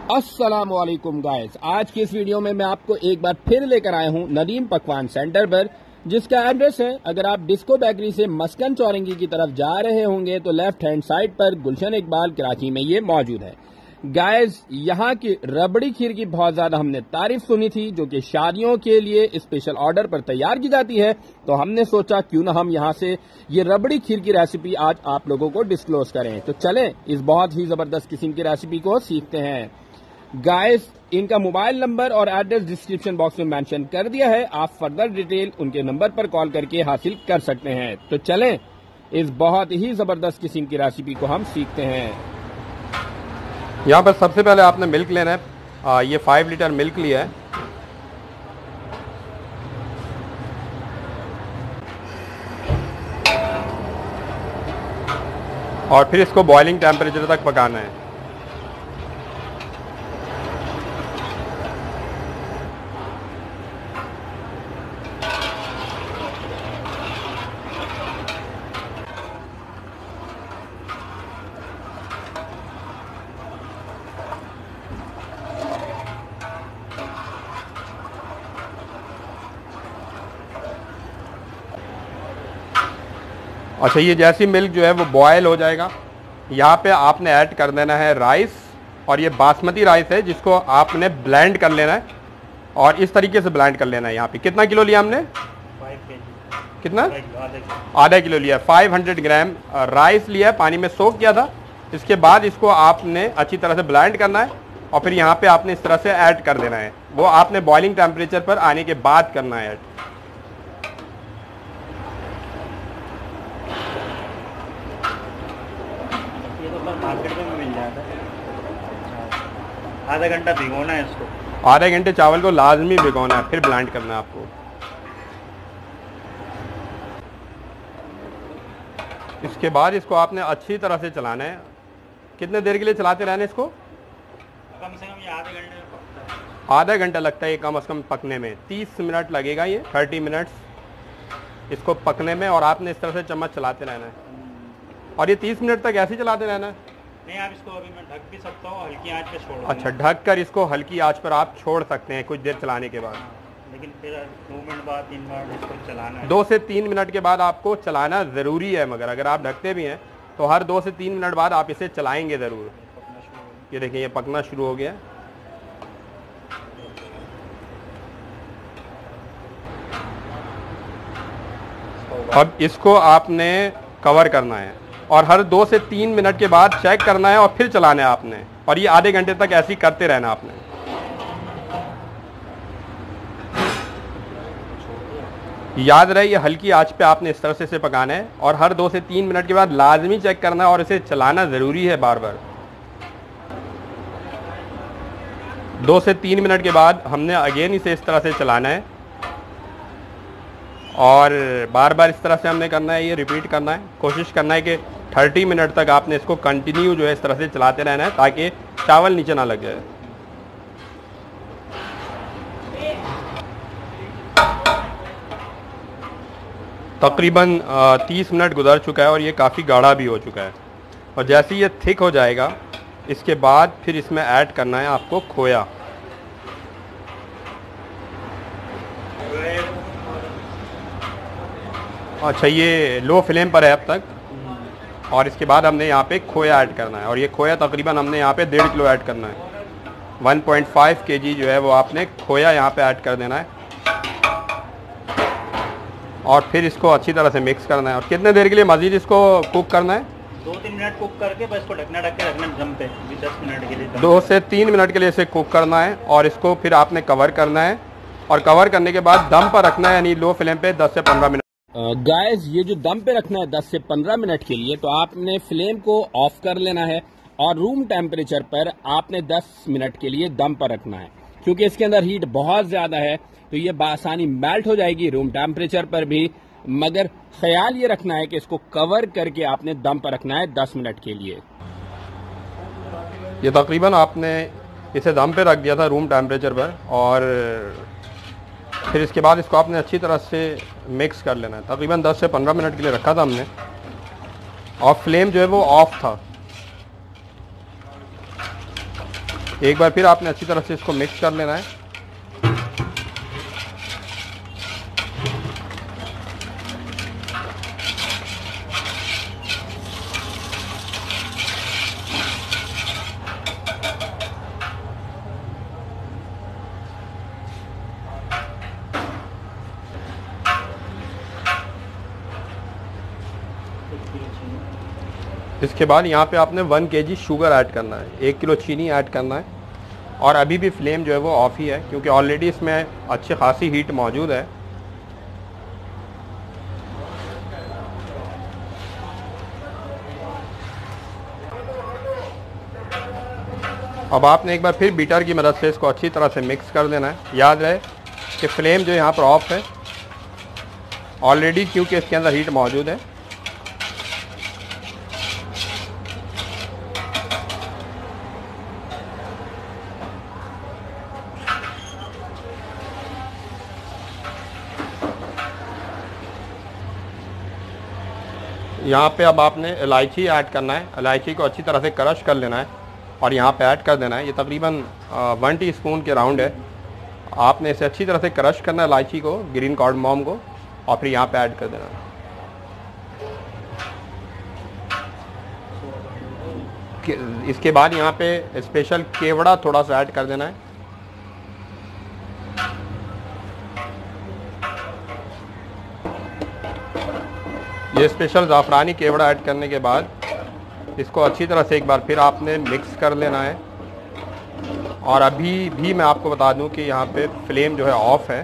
अस्सलाम वालेकुम गाइस, आज की इस वीडियो में मैं आपको एक बार फिर लेकर आया हूं नदीम पकवान सेंटर पर, जिसका एड्रेस है, अगर आप डिस्को बेकरी से मस्कन चौरंगी की तरफ जा रहे होंगे तो लेफ्ट हैंड साइड पर गुलशन इकबाल कराची में ये मौजूद है। गाइस, यहाँ की रबड़ी खीर की बहुत ज्यादा हमने तारीफ सुनी थी, जो कि शादियों के लिए स्पेशल ऑर्डर पर तैयार की जाती है। तो हमने सोचा क्यों ना हम यहाँ से ये रबड़ी खीर की रेसिपी आज आप लोगों को डिस्क्लोज करें। तो चलें इस बहुत ही जबरदस्त किस्म की रेसिपी को सीखते हैं। गाइस, इनका मोबाइल नंबर और एड्रेस डिस्क्रिप्शन बॉक्स में मेंशन कर दिया है, आप फर्दर डिटेल उनके नंबर पर कॉल करके हासिल कर सकते हैं। तो चलें इस बहुत ही जबरदस्त किस्म की रेसिपी को हम सीखते हैं। यहाँ पर सबसे पहले आपने मिल्क लेना है। ये 5 लीटर मिल्क लिया है। और फिर इसको बॉइलिंग टेम्परेचर तक पकाना है। अच्छा, ये जैसी मिल्क जो है वो बॉयल हो जाएगा, यहाँ पे आपने ऐड कर देना है राइस। और ये बासमती राइस है जिसको आपने ब्लेंड कर लेना है और इस तरीके से ब्लेंड कर लेना है। यहाँ पे कितना किलो लिया हमने? 5 kg। कितना? आधा किलो लिया। 500 ग्राम राइस लिया है, पानी में सोक किया था। इसके बाद इसको आपने अच्छी तरह से ब्लेंड करना है और फिर यहाँ पे आपने इस तरह से ऐड कर देना है। वो आपने बॉइलिंग टेम्परेचर पर आने के बाद करना है ऐड। मार्केट में मिल जाता है। आधा घंटा भिगोना है इसको। आधे घंटे चावल को लाजमी भिगोना है, फिर ब्लेंड करना है आपको। इसके बाद इसको आपने अच्छी तरह से चलाना है। कितने देर के लिए चलाते रहना है इसको? कम से कम ये आधे घंटे में पकता है। आधा घंटा लगता है ये कम से कम पकने में। 30 मिनट लगेगा, ये 30 मिनट्स इसको पकने में। और आपने इस तरह से चम्मच चलाते रहना है और ये 30 मिनट तक ऐसे ही चलाते रहना है। नहीं, आप इसको अभी मैं ढक भी सकता हूँ, हल्की आंच पे छोड़। अच्छा, ढक कर इसको हल्की आंच पर आप छोड़ सकते हैं कुछ देर चलाने के बाद। लेकिन फिर 2 मिनट बाद 3 मिनट इसको चलाना है। 2 से 3 मिनट के बाद आपको चलाना ज़रूरी है। मगर अगर आप ढकते भी हैं तो हर 2 से 3 मिनट बाद आप इसे चलाएंगे ज़रूर। ये देखिए, ये पकना शुरू हो गया। अब इसको आपने कवर करना है और हर 2 से 3 मिनट के बाद चेक करना है और फिर चलाना है आपने। और ये आधे घंटे तक ऐसे ही करते रहना आपने। याद रहे, ये हल्की आंच पे आपने इस तरह से इसे पकाना है और हर 2 से 3 मिनट के बाद लाजमी चेक करना है और इसे चलाना ज़रूरी है बार बार। 2 से 3 मिनट के बाद हमने अगेन इसे इस तरह से चलाना है और बार बार इस तरह से हमने करना है। ये रिपीट करना है। कोशिश करना है कि 30 मिनट तक आपने इसको कंटिन्यू जो है इस तरह से चलाते रहना है ताकि चावल नीचे ना लग जाए। तकरीबन 30 मिनट गुजर चुका है और ये काफ़ी गाढ़ा भी हो चुका है। और जैसे ही ये थिक हो जाएगा, इसके बाद फिर इसमें ऐड करना है आपको खोया। अच्छा, ये लो फ्लेम पर है अब तक। और इसके बाद हमने यहाँ पे खोया ऐड करना है और ये खोया तकरीबन हमने यहाँ पे 1.5 किलो ऐड करना है। 1.5 kg जो है वो आपने खोया यहाँ पे ऐड कर देना है और फिर इसको अच्छी तरह से मिक्स करना है। और कितने देर के लिए मज़ीद इसको कुक करना है? 2-3 मिनट कुक करके बस इसको ढक के रखना दम पे। 10 मिनट के लिए 2 से 3 मिनट के लिए इसे कुक करना है और इसको फिर आपने कवर करना है और कवर करने के बाद दम पर रखना है, यानी लो फ्लेम पे 10 से 15 मिनट। गाइस, ये जो दम पे रखना है 10 से 15 मिनट के लिए, तो आपने फ्लेम को ऑफ कर लेना है और रूम टेम्परेचर पर आपने 10 मिनट के लिए दम पर रखना है। क्योंकि इसके अंदर हीट बहुत ज्यादा है तो ये बासानी मेल्ट हो जाएगी रूम टेम्परेचर पर भी। मगर ख्याल ये रखना है कि इसको कवर करके आपने दम पर रखना है 10 मिनट के लिए। ये तकरीबन आपने इसे दम पे रख दिया था रूम टेम्परेचर पर और फिर इसके बाद इसको आपने अच्छी तरह से मिक्स कर लेना है। तकरीबन 10 से 15 मिनट के लिए रखा था हमने और फ्लेम जो है वो ऑफ था। एक बार फिर आपने अच्छी तरह से इसको मिक्स कर लेना है। इसके बाद यहाँ पे आपने 1 kg शुगर ऐड करना है, 1 किलो चीनी ऐड करना है। और अभी भी फ्लेम जो है वो ऑफ ही है, क्योंकि ऑलरेडी इसमें अच्छी खासी हीट मौजूद है। अब आपने एक बार फिर बीटर की मदद से इसको अच्छी तरह से मिक्स कर देना है। याद रहे कि फ्लेम जो यहाँ पर ऑफ है ऑलरेडी, क्योंकि इसके अंदर हीट मौजूद है। यहाँ पे अब आपने इलायची ऐड करना है। इलायची को अच्छी तरह से क्रश कर लेना है और यहाँ पे ऐड कर देना है। ये तकरीबन 1 टीस्पून के राउंड है। आपने इसे अच्छी तरह से क्रश करना है इलायची को, ग्रीन कार्डमम को, और फिर यहाँ पे ऐड कर देना है। इसके बाद यहाँ पे स्पेशल केवड़ा थोड़ा सा ऐड कर देना है। ये स्पेशल ज़ाफ़रानी केवड़ा ऐड करने के बाद इसको अच्छी तरह से एक बार फिर आपने मिक्स कर लेना है। और अभी भी मैं आपको बता दूं कि यहाँ पे फ्लेम जो है ऑफ है।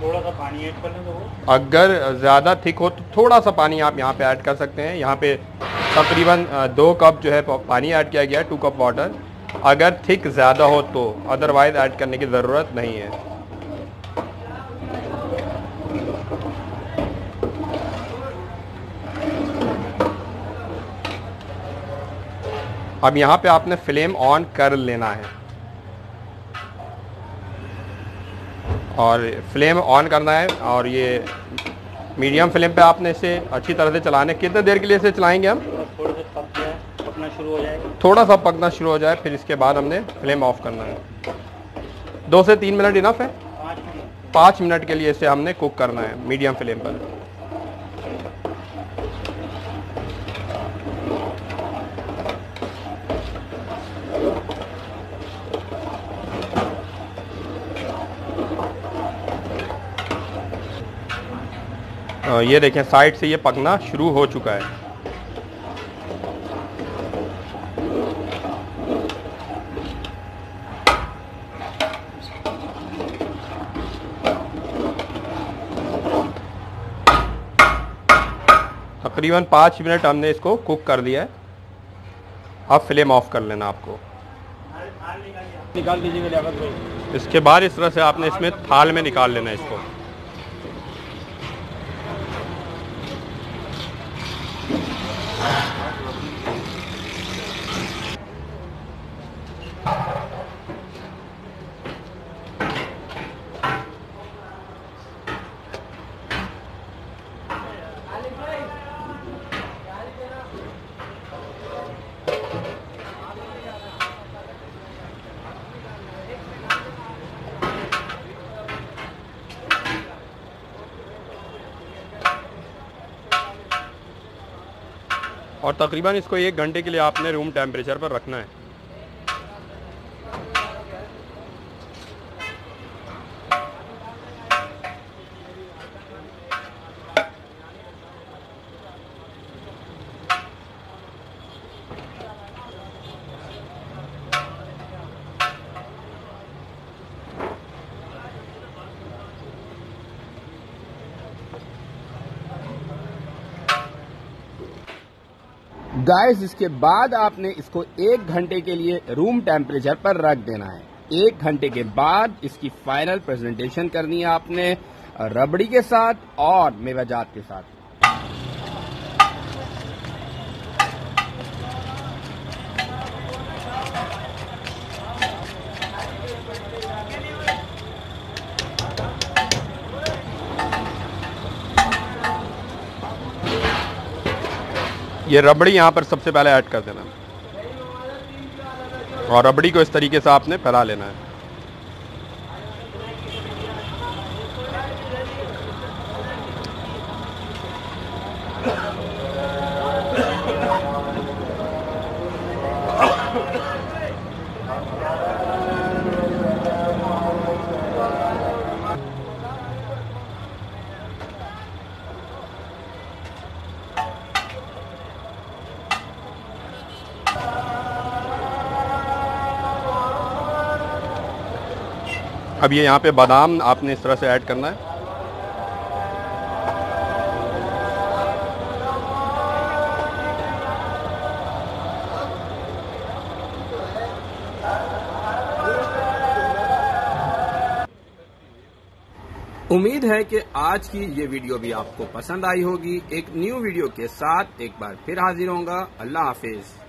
थोड़ा सा पानी ऐड कर लें तो अगर ज़्यादा थिक हो तो थोड़ा सा पानी आप यहाँ पे ऐड कर सकते हैं। यहाँ पे तकरीबन 2 कप जो है पानी ऐड किया गया है, 2 कप वाटर। अगर थिक ज़्यादा हो तो अदरवाइज़ ऐड करने की ज़रूरत नहीं है। अब यहाँ पे आपने फ्लेम ऑन कर लेना है और फ्लेम ऑन करना है। और ये मीडियम फ्लेम पे आपने इसे अच्छी तरह से चलाना है। कितने देर के लिए इसे चलाएंगे हम? थोड़ा सा पक जाए, पकना शुरू हो जाए, थोड़ा सा पकना शुरू हो जाए, फिर इसके बाद हमने फ्लेम ऑफ करना है। 2 से 3 मिनट इनफ है। 5 मिनट के लिए इसे हमने कुक करना है मीडियम फ्लेम पर। ये देखें साइड से ये पकना शुरू हो चुका है। तकरीबन 5 मिनट हमने इसको कुक कर दिया है। अब फ्लेम ऑफ कर लेना आपको। निकाल दीजिएगा लियाकत भाई। इसके बाद इस तरह से आपने इसमें थाल में निकाल लेना है इसको। और तकरीबन इसको 1 घंटे के लिए आपने रूम टेम्परेचर पर रखना है। गाइस, इसके बाद आपने इसको 1 घंटे के लिए रूम टेम्परेचर पर रख देना है। 1 घंटे के बाद इसकी फाइनल प्रेजेंटेशन करनी है आपने रबड़ी के साथ और मेवाजात के साथ। ये रबड़ी यहाँ पर सबसे पहले ऐड कर देना। और रबड़ी को इस तरीके से आपने फैला लेना है। अब ये यहाँ पे बादाम आपने इस तरह से ऐड करना है। उम्मीद है कि आज की ये वीडियो भी आपको पसंद आई होगी। एक न्यू वीडियो के साथ एक बार फिर हाजिर होऊंगा। अल्लाह हाफिज।